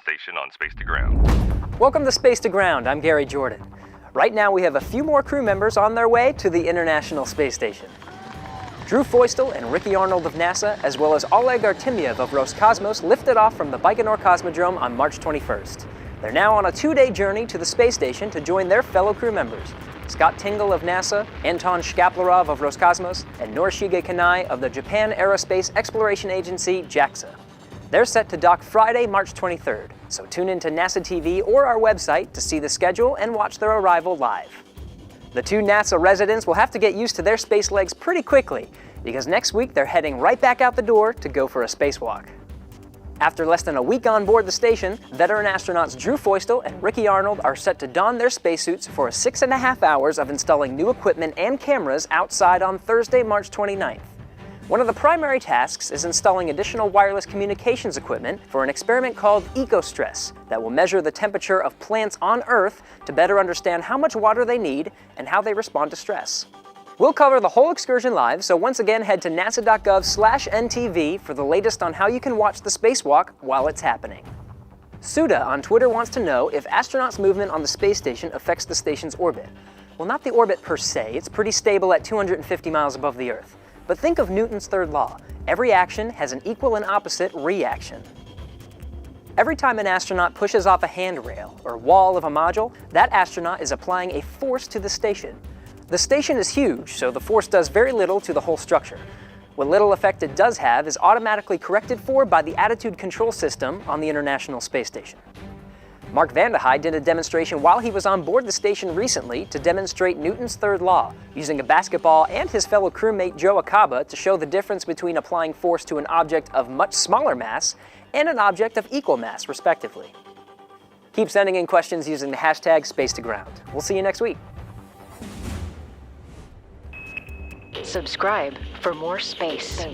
station on Space to Ground. Welcome to Space to Ground. I'm Gary Jordan. Right now we have a few more crew members on their way to the International Space Station. Drew Feustel and Ricky Arnold of NASA, as well as Oleg Artemyev of Roscosmos, lifted off from the Baikonur Cosmodrome on March 21st. They're now on a 2-day journey to the space station to join their fellow crew members, Scott Tingle of NASA, Anton Shkaplerov of Roscosmos, and Norishige Kanai of the Japan Aerospace Exploration Agency, JAXA. They're set to dock Friday, March 23rd, so tune into NASA TV or our website to see the schedule and watch their arrival live. The two NASA residents will have to get used to their space legs pretty quickly, because next week they're heading right back out the door to go for a spacewalk. After less than a week on board the station, veteran astronauts Drew Feustel and Ricky Arnold are set to don their spacesuits for 6.5 hours of installing new equipment and cameras outside on Thursday, March 29th. One of the primary tasks is installing additional wireless communications equipment for an experiment called EcoStress that will measure the temperature of plants on Earth to better understand how much water they need and how they respond to stress. We'll cover the whole excursion live, so once again head to nasa.gov/NTV for the latest on how you can watch the spacewalk while it's happening. Suda on Twitter wants to know if astronauts' movement on the space station affects the station's orbit. Well, not the orbit per se, it's pretty stable at 250 miles above the Earth. But think of Newton's third law. Every action has an equal and opposite reaction. Every time an astronaut pushes off a handrail or wall of a module, that astronaut is applying a force to the station. The station is huge, so the force does very little to the whole structure. What little effect it does have is automatically corrected for by the attitude control system on the International Space Station. Mark Vande Hei did a demonstration while he was on board the station recently to demonstrate Newton's third law, using a basketball and his fellow crewmate Joe Acaba to show the difference between applying force to an object of much smaller mass and an object of equal mass, respectively. Keep sending in questions using the hashtag #SpaceToGround. We'll see you next week. Subscribe for more space.